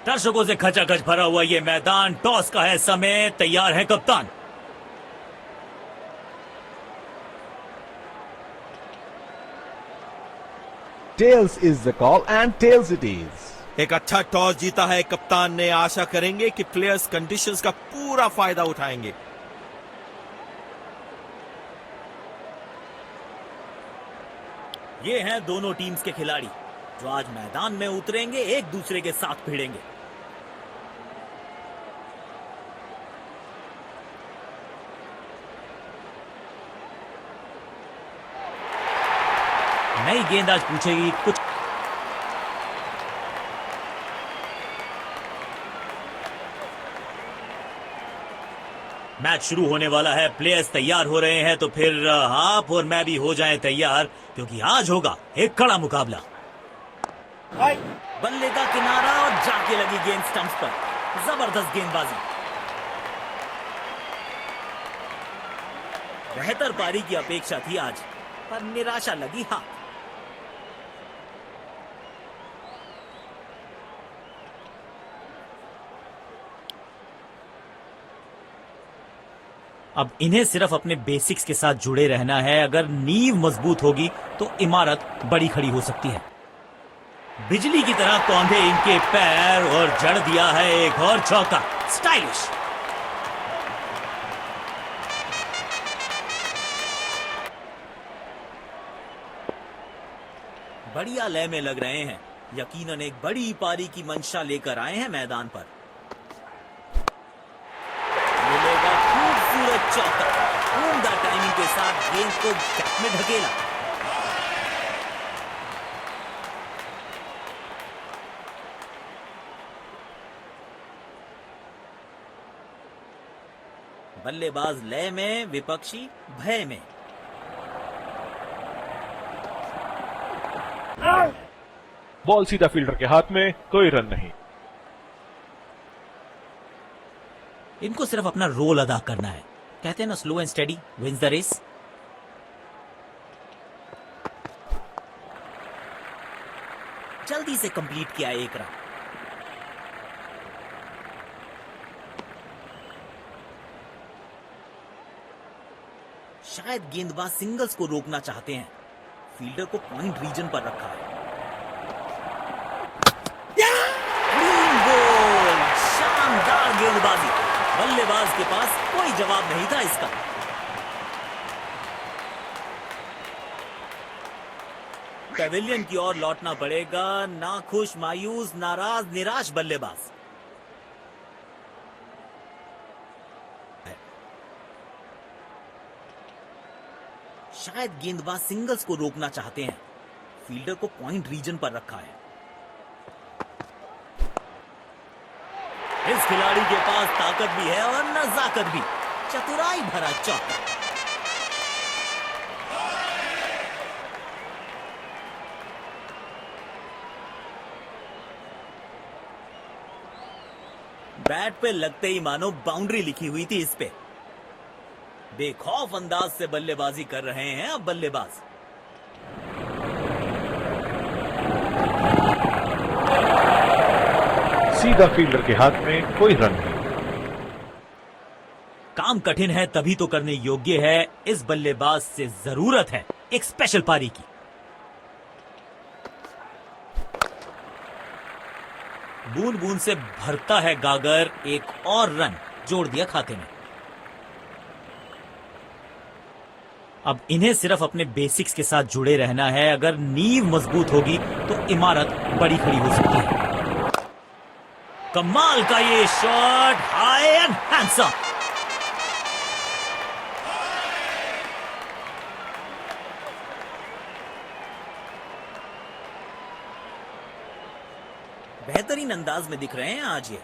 दर्शकों से खचाखच भरा हुआ ये मैदान, टॉस का है समय, तैयार है कप्तान। Tails is the call and tails it is. एक अच्छा टॉस जीता है कप्तान ने। आशा करेंगे कि प्लेयर्स कंडीशंस का पूरा फायदा उठाएंगे। ये हैं दोनों टीम्स के खिलाड़ी जो आज मैदान में उतरेंगे, एक दूसरे के साथ भिड़ेंगे। नई गेंद आज पूछेगी कुछ। मैच शुरू होने वाला है, प्लेयर्स तैयार हो रहे हैं, तो फिर आप और मैं भी हो जाएं तैयार, क्योंकि आज होगा एक कड़ा मुकाबला। बल्ले का किनारा और जाके लगी गेंद स्टंप्स पर। जबरदस्त गेंदबाजी। बेहतर पारी की अपेक्षा थी आज, पर निराशा लगी हाथ। अब इन्हें सिर्फ अपने बेसिक्स के साथ जुड़े रहना है। अगर नींव मजबूत होगी तो इमारत बड़ी खड़ी हो सकती है। बिजली की तरह कौंधे इनके पैर और जड़ दिया है एक और चौका। स्टाइलिश। बढ़िया लय में लग रहे हैं। यकीनन एक बड़ी पारी की मंशा लेकर आए हैं मैदान पर। मिलेगा खूबसूरत चौका। उम्दा टाइमिंग के साथ गेंद को गैप में ढकेला। बल्लेबाज लय में, विपक्षी भय में। बॉल सीधा फील्डर के हाथ में, कोई रन नहीं। इनको सिर्फ अपना रोल अदा करना है। कहते हैं ना, slow and steady wins the race. जल्दी से कंप्लीट किया एक रन। शायद गेंदबाज सिंगल्स को रोकना चाहते हैं। फील्डर को पॉइंट रीजन पर रखा है। Clean ball. शानदार गेंदबाजी। बल्लेबाज के पास कोई जवाब नहीं था इसका। पेविलियन की ओर लौटना पड़ेगा। नाखुश, मायूस, नाराज, निराश बल्लेबाज। शायद गेंदबाज सिंगल्स को रोकना चाहते हैं। फील्डर को पॉइंट रीजन पर रखा है। इस खिलाड़ी के पास ताकत भी है और नजाकत भी। चतुराई भरा चौका। बैट पे लगते ही मानो बाउंड्री लिखी हुई थी इस पे। बेखौफ अंदाज से बल्लेबाजी कर रहे हैं अब बल्लेबाज। सीधा फील्डर के हाथ में, कोई रन नहीं। काम कठिन है तभी तो करने योग्य है। इस बल्लेबाज से जरूरत है एक स्पेशल पारी की। बूंद बूंद से भरता है गागर। एक और रन जोड़ दिया खाते में। अब इन्हें सिर्फ अपने बेसिक्स के साथ जुड़े रहना है। अगर नींव मजबूत होगी तो इमारत बड़ी खड़ी हो सकती है। कमाल का ये शॉट, हाई एंड हैंडसम। बेहतरीन अंदाज में दिख रहे हैं आज ये।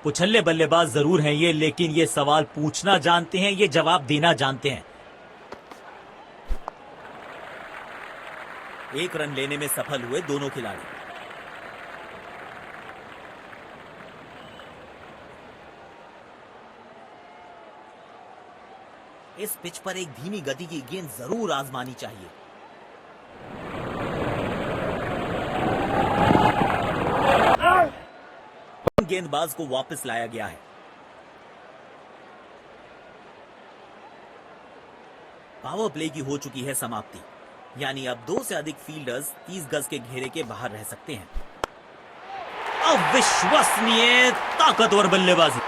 पुछल्ले बल्लेबाज जरूर हैं ये, लेकिन ये सवाल पूछना जानते हैं, ये जवाब देना जानते हैं। एक रन लेने में सफल हुए दोनों खिलाड़ी। इस पिच पर एक धीमी गति की गेंद जरूर आजमानी चाहिए। गेंदबाज को वापस लाया गया है। पावर प्ले की हो चुकी है समाप्ति, यानी अब 2 से अधिक फील्डर्स 30 गज के घेरे के बाहर रह सकते हैं। अविश्वसनीय ताकतवर बल्लेबाजी।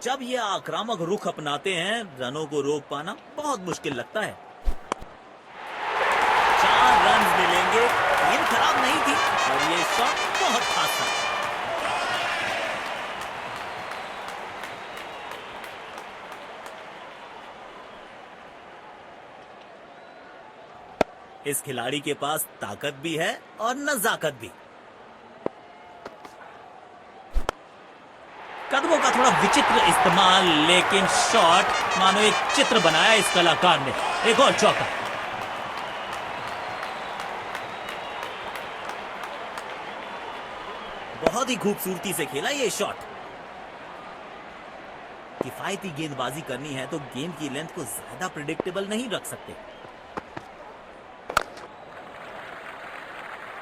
जब ये आक्रामक रुख अपनाते हैं, रनों को रोक पाना बहुत मुश्किल लगता है। 4 रन मिलेंगे। गेंद खराब नहीं थी और ये शॉट बहुत खास था। इस खिलाड़ी के पास ताकत भी है और नजाकत भी। कदमों का थोड़ा विचित्र इस्तेमाल, लेकिन शॉट मानो एक चित्र बनाया इस कलाकार ने। एक और चौका। बहुत ही खूबसूरती से खेला ये शॉट। किफायती गेंदबाजी करनी है तो गेंद की लेंथ को ज्यादा प्रिडिक्टेबल नहीं रख सकते।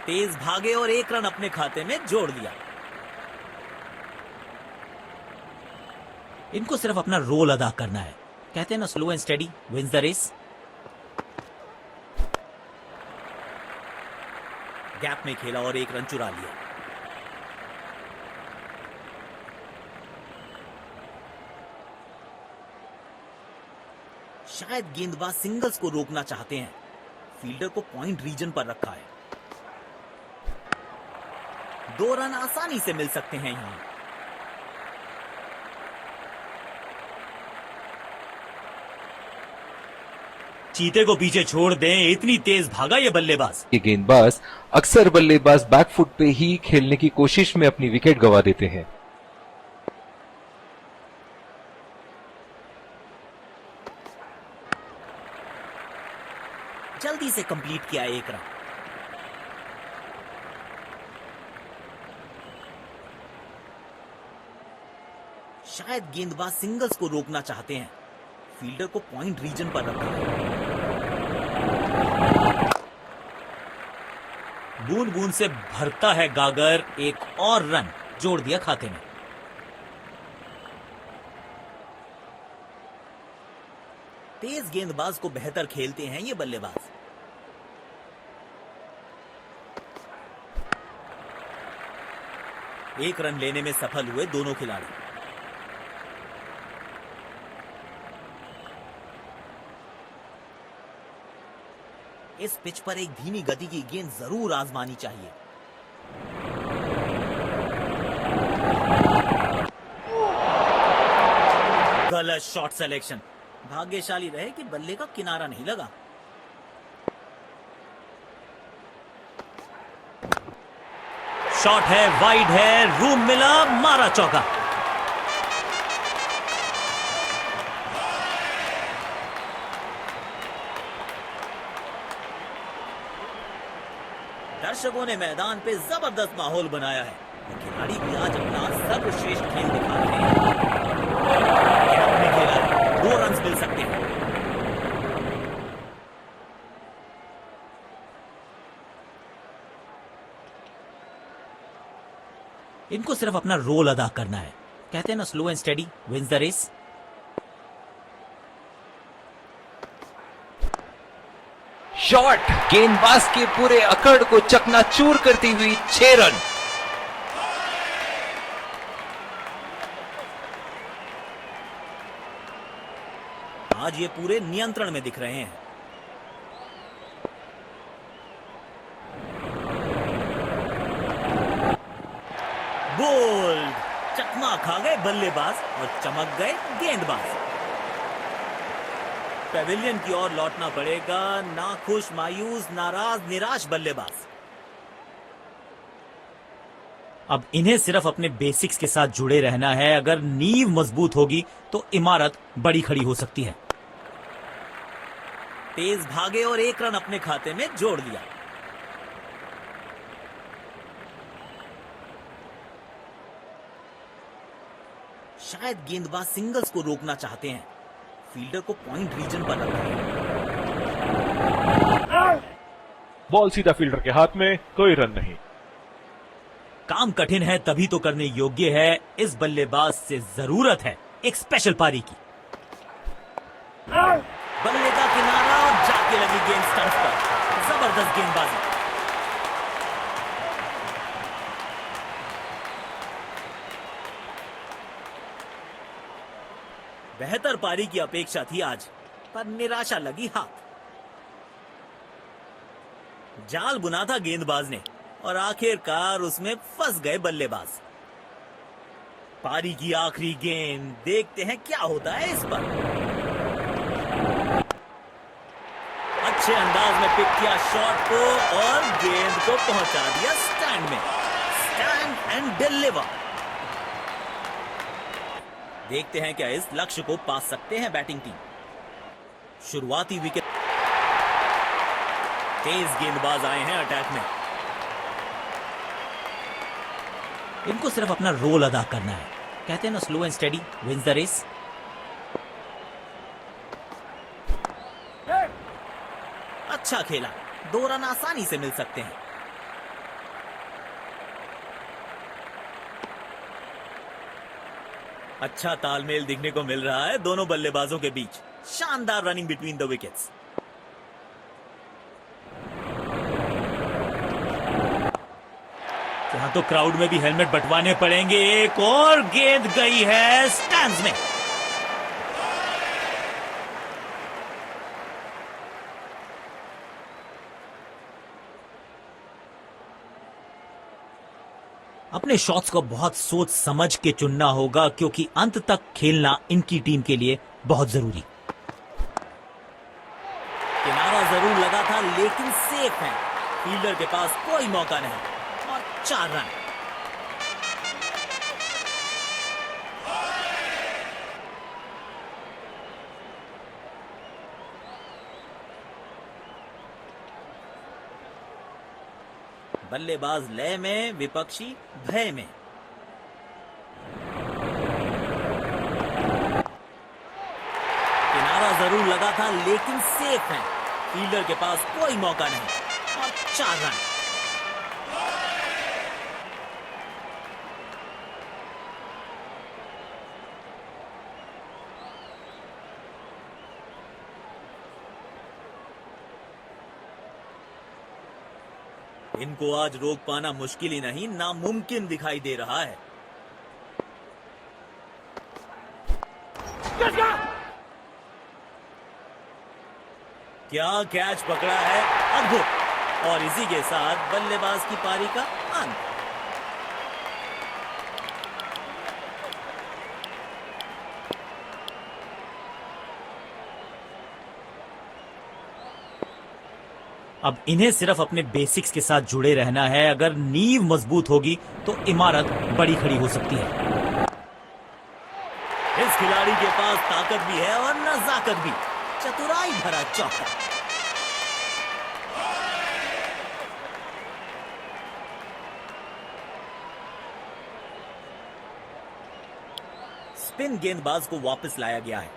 तेज भागे और 1 रन अपने खाते में जोड़ दिया। इनको सिर्फ अपना रोल अदा करना है। कहते हैं ना, slow and steady wins the race. Gap में खेला और 1 रन चुरा लिया। शायद गेंदबाज सिंगल्स को रोकना चाहते हैं। फील्डर को पॉइंट रीजन पर रखा है। 2 रन आसानी से मिल सकते हैं यहां। चीते को पीछे छोड़ दें, इतनी तेज भागा ये बल्लेबाज। ये गेंदबाज अक्सर बल्लेबाज बैकफुट पे ही खेलने की कोशिश में अपनी विकेट गंवा देते हैं। जल्दी से कंप्लीट किया 1 रन। शायद गेंदबाज सिंगल्स को रोकना चाहते हैं। फील्डर को पॉइंट रीजन पर रखा है। बूंद बूंद से भरता है गागर। 1 और रन जोड़ दिया खाते में। तेज गेंदबाज को बेहतर खेलते हैं ये बल्लेबाज। एक रन लेने में सफल हुए दोनों खिलाड़ी। इस पिच पर एक धीमी गति की गेंद जरूर आजमानी चाहिए। गलत शॉट सिलेक्शन। भाग्यशाली रहे कि बल्ले का किनारा नहीं लगा। शॉट है, वाइड है, रूम मिला, मारा चौका। दर्शकों ने मैदान पे जबरदस्त माहौल बनाया है और खिलाड़ी भी आज अपना सर्वश्रेष्ठ खेल दिखा रहे हैं। अपने खेला है, 2 रन मिल सकते हैं। इनको सिर्फ अपना रोल अदा करना है। कहते हैं ना, slow and steady wins the race. Shot गेंदबाज के पूरे अकड़ को चकनाचूर करती हुई 6 रन। आज ये पूरे नियंत्रण में दिख रहे हैं। बोल्ड, चकमा खा गए बल्लेबाज और चमक गए गेंदबाज। पेविलियन की ओर लौटना पड़ेगा। नाखुश, मायूस, नाराज, निराश बल्लेबाज। अब इन्हें सिर्फ अपने बेसिक्स के साथ जुड़े रहना है। अगर नींव मजबूत होगी तो इमारत बड़ी खड़ी हो सकती है। तेज भागे और 1 रन अपने खाते में जोड़ दिया। शायद गेंदबाज सिंगल्स को रोकना चाहते हैं। फील्डर को पॉइंट रीजन पर रखा है। बॉल सीधा फील्डर के हाथ में, कोई रन नहीं। काम कठिन है तभी तो करने योग्य है। इस बल्लेबाज से जरूरत है एक स्पेशल पारी की। बल्ले का किनारा और जाके लगी गेंद स्टंप पर। जबरदस्त गेंदबाजी। बेहतर पारी की अपेक्षा थी आज, पर निराशा लगी हाथ। जाल बुना था गेंदबाज ने और आखिरकार उसमें फंस गए बल्लेबाज। पारी की आखिरी गेंद, देखते हैं क्या होता है इस पर। अच्छे अंदाज में पिक किया शॉट को और गेंद को पहुंचा दिया स्टैंड में। Stand and deliver. देखते हैं क्या इस लक्ष्य को पा सकते हैं बैटिंग टीम। शुरुआती विकेट, तेज गेंदबाज आए हैं अटैक में। इनको सिर्फ अपना रोल अदा करना है। कहते हैं ना, slow and steady wins the race. अच्छा खेला, 2 रन आसानी से मिल सकते हैं। अच्छा तालमेल दिखने को मिल रहा है दोनों बल्लेबाजों के बीच। शानदार रनिंग बिटवीन द विकेट्स। यहां तो क्राउड में भी हेलमेट बंटवाने पड़ेंगे। एक और गेंद गई है स्टैंड्स में। अपने शॉट्स को बहुत सोच समझ के चुनना होगा, क्योंकि अंत तक खेलना इनकी टीम के लिए बहुत जरूरी। किनारा जरूर लगा था लेकिन सेफ है। फील्डर के पास कोई मौका नहीं और 4 रन। बल्लेबाज लय में, विपक्षी भय में। किनारा जरूर लगा था लेकिन सेफ है। फील्डर के पास कोई मौका नहीं और 4 रन। इनको आज रोक पाना मुश्किल ही नहीं, नामुमकिन दिखाई दे रहा है। क्या कैच पकड़ा है, अद्भुत। और इसी के साथ बल्लेबाज की पारी का अंत। अब इन्हें सिर्फ अपने बेसिक्स के साथ जुड़े रहना है। अगर नींव मजबूत होगी तो इमारत बड़ी खड़ी हो सकती है। इस खिलाड़ी के पास ताकत भी है और नजाकत भी। चतुराई भरा चौका। स्पिन गेंदबाज को वापस लाया गया है।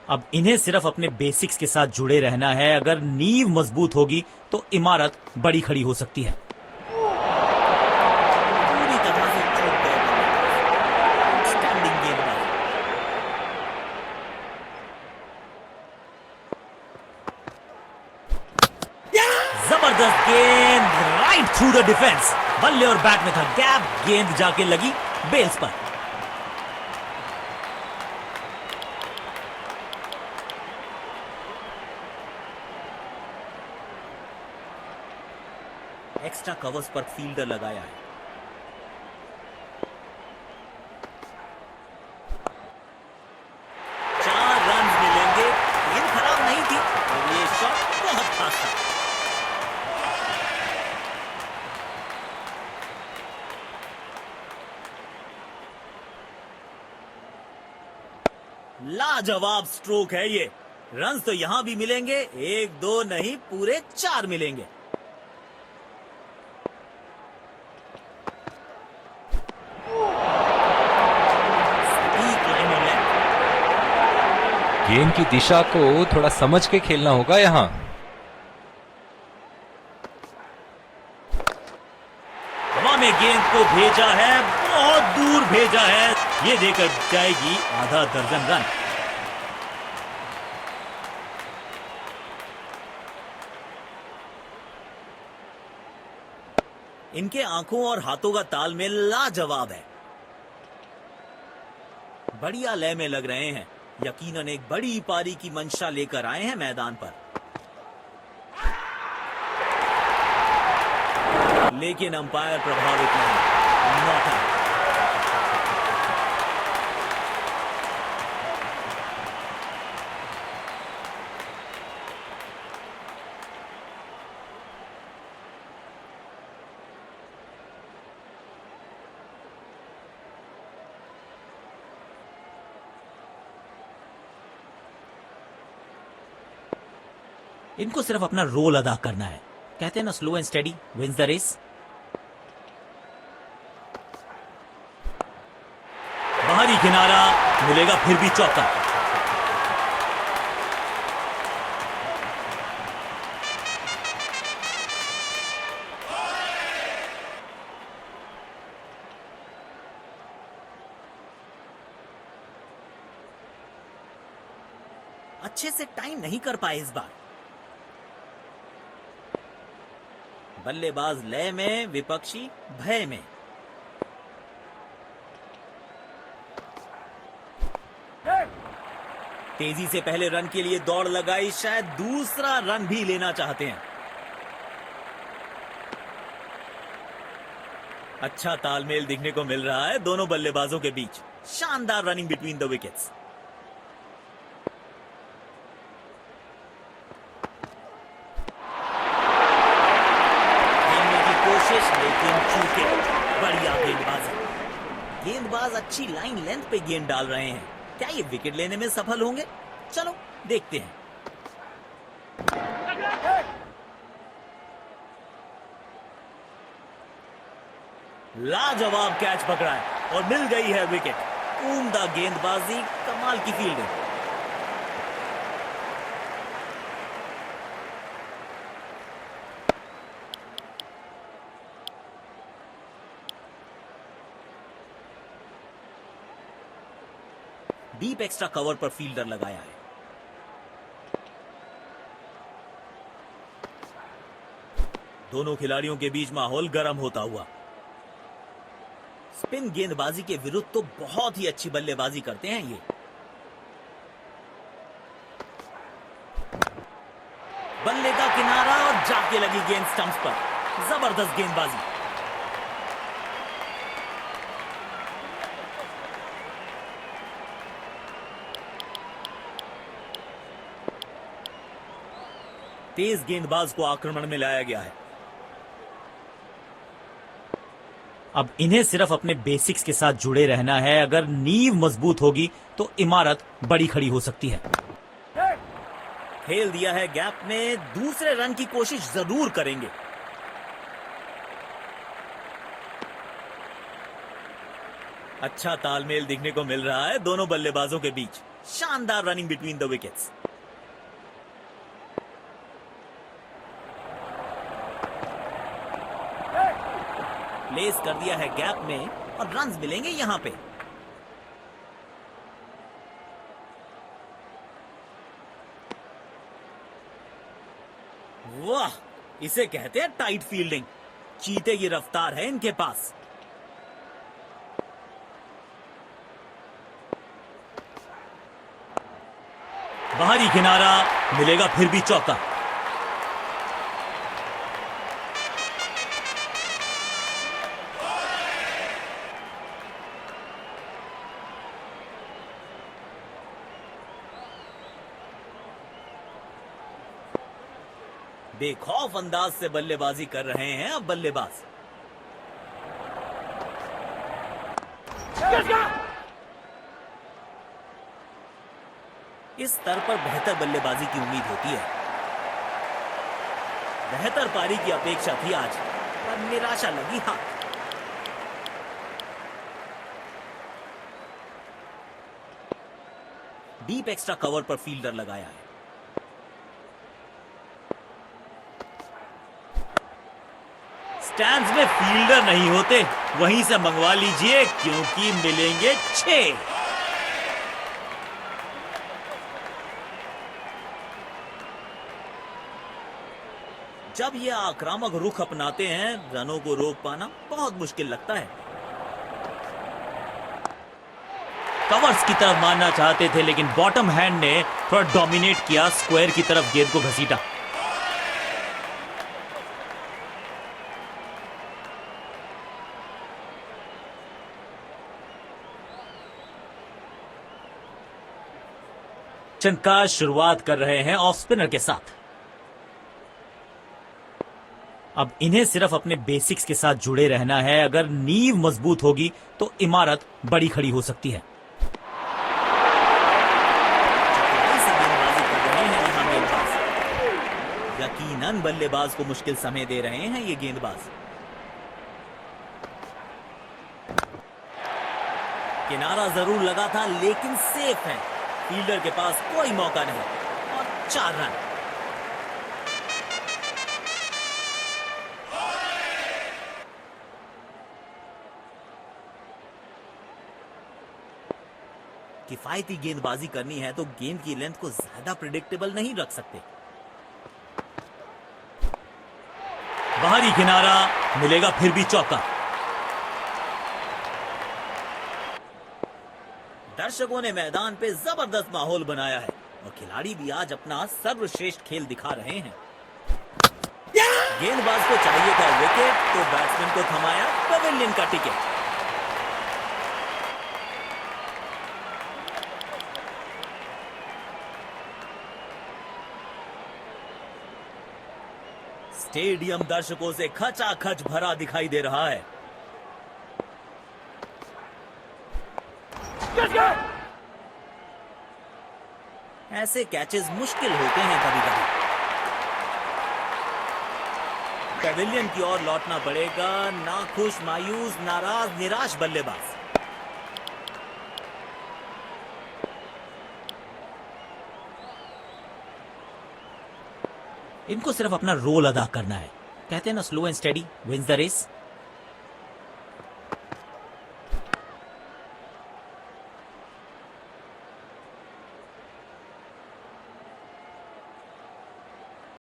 अब इन्हें सिर्फ अपने बेसिक्स के साथ जुड़े रहना है। अगर नींव मजबूत होगी तो इमारत बड़ी खड़ी हो सकती है। पूरी तरह से चूक गए स्टैंडिंग गेंदबाज। जबरदस्त गेंद, राइट थ्रू द डिफेंस। बल्ले और बैट में था गैप, गेंद जाके लगी बेल्स पर। एक्स्ट्रा कवर्स पर फील्डर लगाया है। चार रन मिलेंगे। गेंद खराब नहीं थी और ये शॉट बहुत खास था। लाजवाब स्ट्रोक है ये। रन तो यहां भी मिलेंगे, 1-2 नहीं पूरे 4 मिलेंगे। सटीक लाइनों में। गेंद की दिशा को थोड़ा समझ के खेलना होगा यहां। हवा में गेंद को भेजा है, बहुत दूर भेजा है, ये देकर जाएगी आधा दर्जन रन। इनके आंखों और हाथों का तालमेल लाजवाब है। बढ़िया लय में लग रहे हैं, यकीनन एक बड़ी पारी की मंशा लेकर आए हैं मैदान पर। लेकिन अंपायर प्रभावित नहीं, नॉट आउट। इनको सिर्फ अपना रोल अदा करना है। कहते हैं ना, slow and steady wins the race. बाहरी किनारा, मिलेगा फिर भी चौका। अच्छे से टाइम नहीं कर पाए इस बार। बल्लेबाज लय में, विपक्षी भय में। तेजी से पहले रन के लिए दौड़ लगाई, शायद दूसरा रन भी लेना चाहते हैं। अच्छा तालमेल दिखने को मिल रहा है दोनों बल्लेबाजों के बीच। शानदार रनिंग बिटवीन द विकेट्स। लेकिन चूके, बढ़िया गेंदबाजी। गेंदबाज अच्छी लाइन लेंथ पे गेंद डाल रहे हैं। क्या ये विकेट लेने में सफल होंगे? चलो देखते हैं। लाजवाब कैच पकड़ा है और मिल गई है विकेट। उम्दा गेंदबाजी, कमाल की फील्डिंग। डीप एक्स्ट्रा कवर पर फील्डर लगाया है। दोनों खिलाड़ियों के बीच माहौल गर्म होता हुआ। स्पिन गेंदबाजी के विरुद्ध तो बहुत ही अच्छी बल्लेबाजी करते हैं ये। बल्ले का किनारा और जाके लगी गेंद स्टंप्स पर। जबरदस्त गेंदबाजी। तेज गेंदबाज को आक्रमण में लाया गया है। अब इन्हें सिर्फ अपने बेसिक्स के साथ जुड़े रहना है। अगर नींव मजबूत होगी तो इमारत बड़ी खड़ी हो सकती है। खेल दिया है गैप में, दूसरे रन की कोशिश जरूर करेंगे। अच्छा तालमेल दिखने को मिल रहा है दोनों बल्लेबाजों के बीच। शानदार running between the wickets. Place कर दिया है गैप में और रन्स मिलेंगे यहां पे। वाह, इसे कहते हैं टाइट फील्डिंग। चीते की रफ्तार है इनके पास। बाहरी किनारा, मिलेगा फिर भी चौका। बेखौफ अंदाज से बल्लेबाजी कर रहे हैं अब बल्लेबाज। इस स्तर पर बेहतर बल्लेबाजी की उम्मीद होती है। बेहतर पारी की अपेक्षा थी आज, पर निराशा लगी हाथ। डीप एक्स्ट्रा कवर पर फील्डर लगाया है। स्टैंड्स में फील्डर नहीं होते, वहीं से मंगवा लीजिए क्योंकि मिलेंगे 6। जब ये आक्रामक रुख अपनाते हैं, रनों को रोक पाना बहुत मुश्किल लगता है। कवर्स की तरफ मारना चाहते थे, लेकिन बॉटम हैंड ने थोड़ा डोमिनेट किया, स्क्वायर की तरफ गेंद को घसीटा। चंद्रकाश शुरुआत कर रहे हैं ऑफ स्पिनर के साथ। अब इन्हें सिर्फ अपने बेसिक्स के साथ जुड़े रहना है। अगर नींव मजबूत होगी तो इमारत बड़ी खड़ी हो सकती है। यकीनन बल्लेबाज को मुश्किल समय दे रहे हैं ये गेंदबाज। किनारा जरूर लगा था, लेकिन सेफ है। फील्डर के पास कोई मौका नहीं और 4 रन। किफायती गेंदबाजी करनी है तो गेंद की लेंथ को ज्यादा प्रिडिक्टेबल नहीं रख सकते। बाहरी किनारा मिलेगा, फिर भी चौका। दर्शकों ने मैदान पे जबरदस्त माहौल बनाया है और खिलाड़ी भी आज अपना सर्वश्रेष्ठ खेल दिखा रहे हैं। गेंदबाज को चाहिए था विकेट, तो बैट्समैन को थमाया पवेलियन का टिकट। स्टेडियम दर्शकों से खचाखच भरा दिखाई दे रहा है। ऐसे कैचेस मुश्किल होते हैं कभी कभी। पेविलियन की ओर लौटना पड़ेगा। नाखुश, मायूस, नाराज, निराश बल्लेबाज। इनको सिर्फ अपना रोल अदा करना है। कहते हैं ना, slow and steady wins the race.